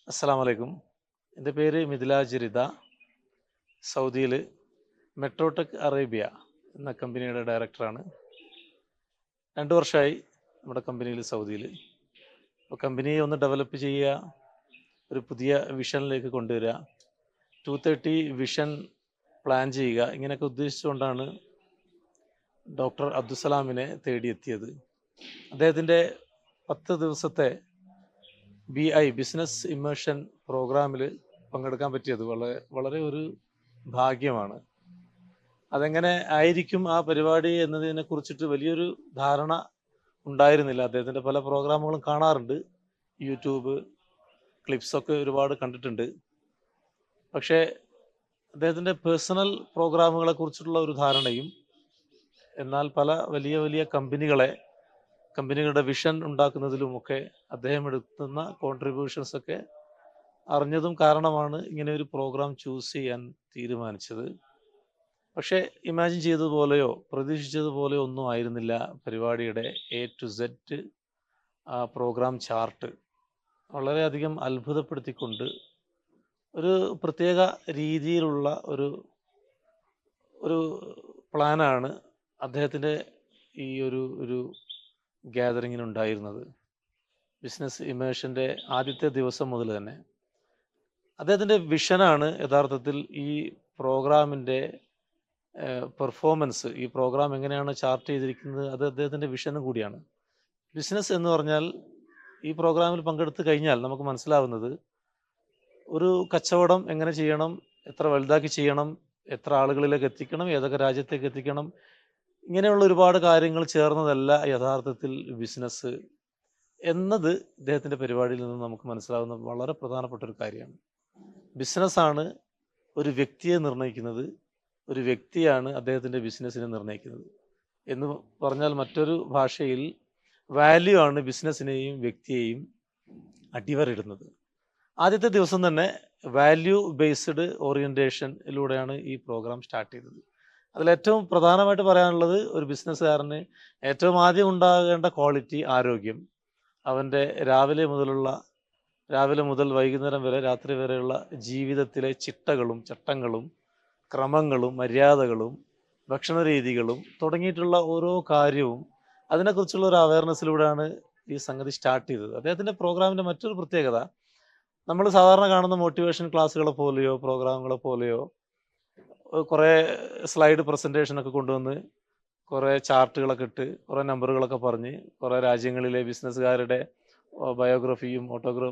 അസ്സലാമു അലൈക്കും. എൻ്റെ പേര് മിഥിലാജ് റിദ. സൗദിയിൽ മെട്രോടെക് അറേബ്യ എന്ന കമ്പനിയുടെ ഡയറക്ടറാണ്. 2 വർഷമായി നമ്മുടെ കമ്പനിയിൽ സൗദിയിൽ. അപ്പോൾ കമ്പനിയെ ഒന്ന് ഡെവലപ്പ് ചെയ്യുക, ഒരു പുതിയ വിഷനിലേക്ക് കൊണ്ടുവരിക, 230 വിഷൻ പ്ലാൻ ചെയ്യുക, ഇങ്ങനെയൊക്കെ ഉദ്ദേശിച്ചുകൊണ്ടാണ് ഡോക്ടർ അബ്ദുസലാമിനെ തേടിയെത്തിയത്. അദ്ദേഹത്തിൻ്റെ 10 ദിവസത്തെ ബിസിനസ് ഇമ്മേർഷൻ പ്രോഗ്രാമിൽ പങ്കെടുക്കാൻ പറ്റിയത് വളരെ ഒരു ഭാഗ്യമാണ്. അതെങ്ങനെ ആയിരിക്കും ആ പരിപാടി എന്നതിനെ കുറിച്ചിട്ട് വലിയൊരു ധാരണ ഉണ്ടായിരുന്നില്ല. അദ്ദേഹത്തിൻ്റെ പല പ്രോഗ്രാമുകളും കാണാറുണ്ട്, യൂട്യൂബ് ക്ലിപ്സൊക്കെ ഒരുപാട് കണ്ടിട്ടുണ്ട്. പക്ഷേ അദ്ദേഹത്തിൻ്റെ പേഴ്സണൽ പ്രോഗ്രാമുകളെ കുറിച്ചിട്ടുള്ള ഒരു ധാരണയും, എന്നാൽ പല വലിയ വലിയ കമ്പനികളുടെ വിഷൻ ഉണ്ടാക്കുന്നതിലുമൊക്കെ അദ്ദേഹം എടുക്കുന്ന കോൺട്രിബ്യൂഷൻസൊക്കെ അറിഞ്ഞതും കാരണമാണ് ഇങ്ങനെ ഒരു പ്രോഗ്രാം ചൂസ് ചെയ്യാൻ തീരുമാനിച്ചത്. പക്ഷേ ഇമാജിൻ ചെയ്തതുപോലെയോ പ്രതീക്ഷിച്ചതുപോലെയോ ഒന്നും ആയിരുന്നില്ല പരിപാടിയുടെ A to Z ആ പ്രോഗ്രാം ചാർട്ട്. വളരെയധികം അത്ഭുതപ്പെടുത്തിക്കൊണ്ട് ഒരു പ്രത്യേക രീതിയിലുള്ള ഒരു പ്ലാനാണ് അദ്ദേഹത്തിൻ്റെ ഈ ഒരു ഗ്യാതറിങ്ങിനുണ്ടായിരുന്നത്. ബിസിനസ് ഇമേഴ്ഷൻ്റെ ആദ്യത്തെ ദിവസം മുതൽ തന്നെ അദ്ദേഹത്തിൻ്റെ വിഷനാണ് യഥാർത്ഥത്തിൽ ഈ പ്രോഗ്രാമിൻ്റെ പെർഫോമൻസ്. ഈ പ്രോഗ്രാം എങ്ങനെയാണ് ചാർട്ട് ചെയ്തിരിക്കുന്നത്, അത് അദ്ദേഹത്തിൻ്റെ വിഷനും കൂടിയാണ്. ബിസിനസ് എന്ന് പറഞ്ഞാൽ ഈ പ്രോഗ്രാമിൽ പങ്കെടുത്തു കഴിഞ്ഞാൽ നമുക്ക് മനസ്സിലാവുന്നത്, ഒരു കച്ചവടം എങ്ങനെ ചെയ്യണം, എത്ര വലുതാക്കി ചെയ്യണം, എത്ര ആളുകളിലേക്ക് എത്തിക്കണം, ഏതൊക്കെ രാജ്യത്തേക്ക് എത്തിക്കണം, ഇങ്ങനെയുള്ള ഒരുപാട് കാര്യങ്ങൾ ചേർന്നതല്ല യഥാർത്ഥത്തിൽ ബിസിനസ് എന്നത് ഇദ്ദേഹത്തിൻ്റെ പരിപാടിയിൽ നിന്ന് നമുക്ക് മനസ്സിലാവുന്ന വളരെ പ്രധാനപ്പെട്ട ഒരു കാര്യമാണ്. ബിസിനസ്സാണ് ഒരു വ്യക്തിയെ നിർണ്ണയിക്കുന്നത്, ഒരു വ്യക്തിയാണ് അദ്ദേഹത്തിൻ്റെ ബിസിനസ്സിനെ നിർണ്ണയിക്കുന്നത് എന്ന് പറഞ്ഞാൽ മറ്റൊരു ഭാഷയിൽ വാല്യൂ ആണ് ബിസിനസ്സിനെയും വ്യക്തിയെയും അടിവരയിടുന്നത്. ആദ്യത്തെ ദിവസം തന്നെ വാല്യൂ ബേസ്ഡ് ഓറിയൻറ്റേഷനിലൂടെയാണ് ഈ പ്രോഗ്രാം സ്റ്റാർട്ട് ചെയ്തത്. അതിലേറ്റവും പ്രധാനമായിട്ട് പറയാനുള്ളത്, ഒരു ബിസിനസ്സുകാരന് ഏറ്റവും ആദ്യം ഉണ്ടാകേണ്ട ക്വാളിറ്റി ആരോഗ്യം. അവൻ്റെ രാവിലെ മുതൽ വൈകുന്നേരം വരെ, രാത്രി വരെയുള്ള ജീവിതത്തിലെ ചിട്ടകളും ചട്ടങ്ങളും ക്രമങ്ങളും മര്യാദകളും ഭക്ഷണ രീതികളും തുടങ്ങിയിട്ടുള്ള ഓരോ കാര്യവും അതിനെക്കുറിച്ചുള്ള ഒരു അവയർനെസ്സിലൂടെയാണ് ഈ സംഗതി സ്റ്റാർട്ട് ചെയ്തത്. അദ്ദേഹത്തിൻ്റെ പ്രോഗ്രാമിൻ്റെ മറ്റൊരു പ്രത്യേകത, നമ്മൾ സാധാരണ കാണുന്ന മോട്ടിവേഷൻ ക്ലാസ്സുകളെ പോലെയോ പ്രോഗ്രാമുകളെ പോലെയോ കുറേ സ്ലൈഡ് പ്രസൻറ്റേഷനൊക്കെ കൊണ്ടുവന്ന് കുറേ ചാർട്ടുകളൊക്കെ ഇട്ട് കുറേ നമ്പറുകളൊക്കെ പറഞ്ഞ് കുറേ രാജ്യങ്ങളിലെ ബിസിനസ്സുകാരുടെ ബയോഗ്രഫിയും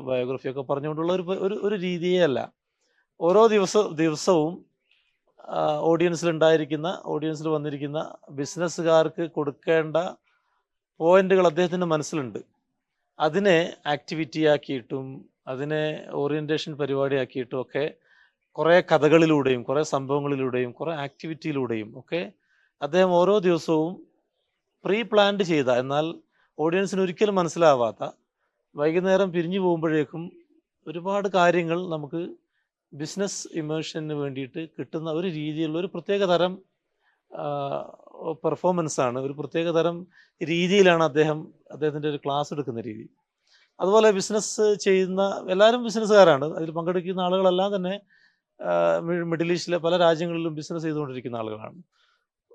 ബയോഗ്രഫിയൊക്കെ പറഞ്ഞുകൊണ്ടുള്ള ഒരു രീതിയേ അല്ല. ഓരോ ദിവസവും ഓഡിയൻസിൽ വന്നിരിക്കുന്ന ബിസിനസ്സുകാർക്ക് കൊടുക്കേണ്ട പോയിന്റുകൾ അദ്ദേഹത്തിൻ്റെ മനസ്സിലുണ്ട്. അതിനെ ആക്ടിവിറ്റി ആക്കിയിട്ടും അതിനെ ഓറിയൻറ്റേഷൻ പരിപാടിയാക്കിയിട്ടും ഒക്കെ കുറേ കഥകളിലൂടെയും കുറേ സംഭവങ്ങളിലൂടെയും കുറേ ആക്ടിവിറ്റിയിലൂടെയും ഒക്കെ അദ്ദേഹം ഓരോ ദിവസവും പ്രീ പ്ലാൻഡ് ചെയ്ത, എന്നാൽ ഓഡിയൻസിന് ഒരിക്കലും മനസ്സിലാവാത്ത, വൈകുന്നേരം പിരിഞ്ഞു പോകുമ്പോഴേക്കും ഒരുപാട് കാര്യങ്ങൾ നമുക്ക് ബിസിനസ് ഇമേഴ്ഷന് വേണ്ടിയിട്ട് കിട്ടുന്ന ഒരു രീതിയിലുള്ള ഒരു പ്രത്യേക തരം പെർഫോമൻസാണ്, ഒരു പ്രത്യേക തരം രീതിയിലാണ് അദ്ദേഹത്തിൻ്റെ ഒരു ക്ലാസ് എടുക്കുന്ന രീതി. അതുപോലെ ബിസിനസ് ചെയ്യുന്ന എല്ലാവരും ബിസിനസ്സുകാരാണ്. അതിൽ പങ്കെടുക്കുന്ന ആളുകളെല്ലാം തന്നെ മിഡിൽ ഈസ്റ്റിലെ പല രാജ്യങ്ങളിലും ബിസിനസ് ചെയ്തുകൊണ്ടിരിക്കുന്ന ആളുകളാണ്.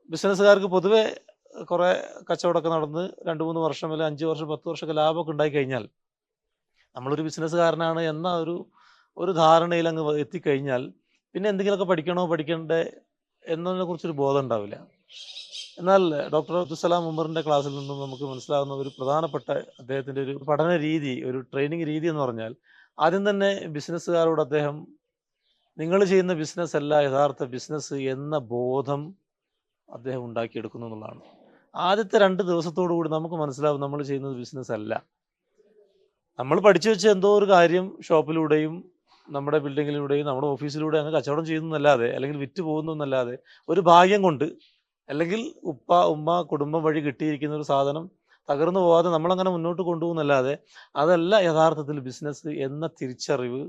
ബിസിനസ്സുകാർക്ക് പൊതുവെ കുറേ കച്ചവടമൊക്കെ നടന്ന് 2-3 വർഷം അല്ലെങ്കിൽ 5 വർഷം 10 വർഷമൊക്കെ ലാഭമൊക്കെ ഉണ്ടായിക്കഴിഞ്ഞാൽ, നമ്മളൊരു ബിസിനസ്സുകാരനാണ് എന്ന ഒരു ധാരണയിൽ അങ്ങ് എത്തിക്കഴിഞ്ഞാൽ പിന്നെ എന്തെങ്കിലുമൊക്കെ പഠിക്കണ്ടേ എന്നതിനെ കുറിച്ചൊരു ബോധം ഉണ്ടാവില്ല. എന്നാൽ ഡോക്ടർ അബ്ദുസലാം ഉമറിൻ്റെ ക്ലാസ്സിൽ നിന്നും നമുക്ക് മനസ്സിലാകുന്ന ഒരു പ്രധാനപ്പെട്ട അദ്ദേഹത്തിൻ്റെ ഒരു പഠന രീതി, ഒരു ട്രെയിനിങ് രീതി എന്ന് പറഞ്ഞാൽ, ആദ്യം തന്നെ ബിസിനസ്സുകാരോട് അദ്ദേഹം, നിങ്ങൾ ചെയ്യുന്ന ബിസിനസ് അല്ല യഥാർത്ഥ ബിസിനസ് എന്ന ബോധം അദ്ദേഹം ഉണ്ടാക്കിയെടുക്കുന്നു എന്നുള്ളതാണ്. ആദ്യത്തെ 2 ദിവസത്തോടു കൂടി നമുക്ക് മനസ്സിലാവും നമ്മൾ ചെയ്യുന്നത് ബിസിനസ് അല്ല. നമ്മൾ പഠിച്ചു വെച്ച എന്തോ ഒരു കാര്യം ഷോപ്പിലൂടെയും നമ്മുടെ ബിൽഡിങ്ങിലൂടെയും നമ്മുടെ ഓഫീസിലൂടെ അങ്ങ് കച്ചവടം ചെയ്യുന്നതല്ലാതെ, അല്ലെങ്കിൽ വിറ്റ് പോകുന്നതല്ലാതെ, ഒരു ഭാഗ്യം കൊണ്ട് അല്ലെങ്കിൽ ഉമ്മ കുടുംബം വഴി കിട്ടിയിരിക്കുന്ന ഒരു സാധനം തകർന്നു പോകാതെ നമ്മളങ്ങനെ മുന്നോട്ട് കൊണ്ടുപോകുന്നല്ലാതെ, അതല്ല യഥാർത്ഥത്തിൽ ബിസിനസ് എന്ന തിരിച്ചറിവ്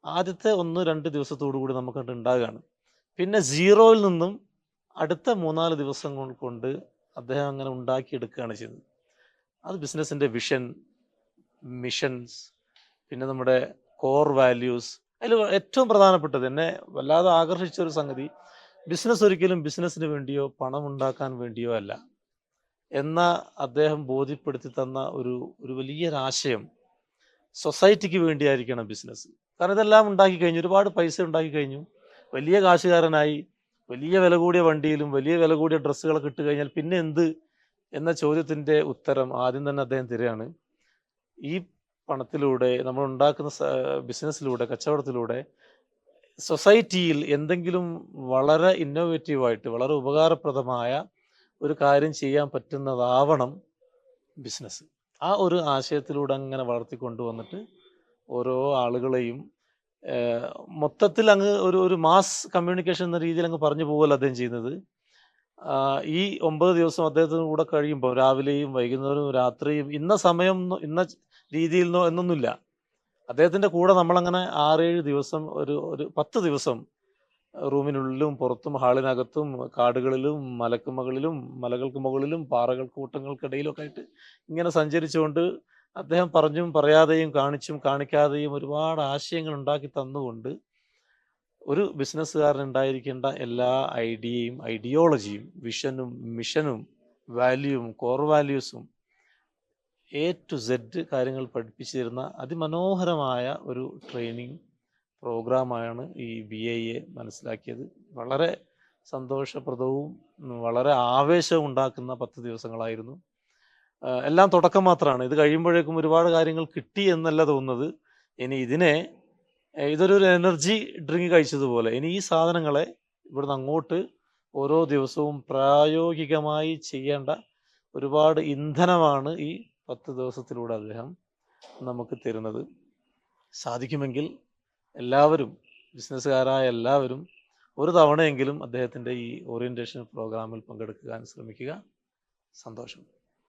ആദ്യത്തെ 1-2 ദിവസത്തോടു കൂടി നമുക്കത് ഉണ്ടാകുകയാണ്. പിന്നെ സീറോയിൽ നിന്നും അടുത്ത 3-4 ദിവസങ്ങൾ കൊണ്ട് അദ്ദേഹം അങ്ങനെ ഉണ്ടാക്കിയെടുക്കുകയാണ് ചെയ്യുന്നത്. അത് ബിസിനസ്സിൻ്റെ വിഷൻ, മിഷൻസ്, പിന്നെ നമ്മുടെ കോർ വാല്യൂസ്. അതിൽ ഏറ്റവും പ്രധാനപ്പെട്ടത് എന്നെ വല്ലാതെ ആകർഷിച്ച ഒരു സംഗതി, ബിസിനസ് ഒരിക്കലും ബിസിനസ്സിന് വേണ്ടിയോ പണം ഉണ്ടാക്കാൻ വേണ്ടിയോ അല്ല എന്ന അദ്ദേഹം ബോധ്യപ്പെടുത്തി തന്ന ഒരു ഒരു വലിയൊരാശയം. സൊസൈറ്റിക്ക് വേണ്ടിയായിരിക്കണം ബിസിനസ്. കാരണം ഇതെല്ലാം ഉണ്ടാക്കി കഴിഞ്ഞു, ഒരുപാട് പൈസ ഉണ്ടാക്കി കഴിഞ്ഞു, വലിയ കാശുകാരനായി, വലിയ വില കൂടിയ വണ്ടിയിലും വലിയ വില കൂടിയ ഡ്രസ്സുകളൊക്കെ ഇട്ട് കഴിഞ്ഞാൽ പിന്നെ എന്ത് എന്ന ചോദ്യത്തിൻ്റെ ഉത്തരം ആദ്യം തന്നെ അദ്ദേഹം തരികയാണ്. ഈ പണത്തിലൂടെ നമ്മൾ ഉണ്ടാക്കുന്ന ബിസിനസ്സിലൂടെ, കച്ചവടത്തിലൂടെ സൊസൈറ്റിയിൽ എന്തെങ്കിലും വളരെ ഇന്നോവേറ്റീവായിട്ട് വളരെ ഉപകാരപ്രദമായ ഒരു കാര്യം ചെയ്യാൻ പറ്റുന്നതാവണം ബിസിനസ്. ആ ഒരു ആശയത്തിലൂടെ അങ്ങനെ വളർത്തിക്കൊണ്ടുവന്നിട്ട് ഓരോ ആളുകളെയും മൊത്തത്തിൽ അങ്ങ് ഒരു ഒരു മാസ് കമ്മ്യൂണിക്കേഷൻ എന്ന രീതിയിൽ അങ്ങ് പറഞ്ഞു പോകുമല്ലോ അദ്ദേഹം ചെയ്യുന്നത്. ഈ 9 ദിവസം അദ്ദേഹത്തിന് കൂടെ കഴിയുമ്പോൾ രാവിലെയും വൈകുന്നേരവും രാത്രിയും ഇന്ന സമയം ഇന്ന രീതിയിൽ എന്നൊന്നുമില്ല. അദ്ദേഹത്തിൻ്റെ കൂടെ നമ്മളങ്ങനെ 6-7 ദിവസം ഒരു ഒരു 10 ദിവസം റൂമിനുള്ളിലും പുറത്തും ഹാളിനകത്തും കാടുകളിലും മലക്കുമകളിലും മലകൾക്ക് മുകളിലും പാറകൾക്ക് കൂട്ടങ്ങൾക്കിടയിലും ഒക്കെ ആയിട്ട് ഇങ്ങനെ സഞ്ചരിച്ചുകൊണ്ട് അദ്ദേഹം പറഞ്ഞും പറയാതെയും കാണിച്ചും കാണിക്കാതെയും ഒരുപാട് ആശയങ്ങൾ ഉണ്ടാക്കി തന്നുകൊണ്ട് ഒരു ബിസിനസ്സുകാരൻ ഉണ്ടായിരിക്കേണ്ട എല്ലാ ഐഡിയയും ഐഡിയോളജിയും വിഷനും മിഷനും വാല്യൂവും കോർ വാല്യൂസും ടു സെഡ് കാര്യങ്ങൾ പഠിപ്പിച്ചു തരുന്ന അതിമനോഹരമായ ഒരു ട്രെയിനിങ് പ്രോഗ്രാമാണ് ഈ BIA മനസ്സിലാക്കിയത്. വളരെ സന്തോഷപ്രദവും വളരെ ആവേശവും ഉണ്ടാക്കുന്ന 10 ദിവസങ്ങളായിരുന്നു. എല്ലാം തുടക്കം മാത്രമാണ്. ഇത് കഴിയുമ്പോഴേക്കും ഒരുപാട് കാര്യങ്ങൾ കിട്ടി എന്നല്ല തോന്നുന്നത്. ഇനി ഇതൊരു എനർജി ഡ്രിങ്ക് കഴിച്ചതുപോലെ ഇനി ഈ സാധനങ്ങളെ ഇവിടുന്ന് അങ്ങോട്ട് ഓരോ ദിവസവും പ്രായോഗികമായി ചെയ്യേണ്ട ഒരുപാട് ഇന്ധനമാണ് ഈ 10 ദിവസത്തിലൂടെ അദ്ദേഹം നമുക്ക് തരുന്നത്. സാധിക്കുമെങ്കിൽ എല്ലാവരും, ബിസിനസ്സുകാരായ എല്ലാവരും ഒരു തവണയെങ്കിലും അദ്ദേഹത്തിൻ്റെ ഈ ഓറിയൻറ്റേഷൻ പ്രോഗ്രാമിൽ പങ്കെടുക്കാൻ ശ്രമിക്കുക. സന്തോഷം.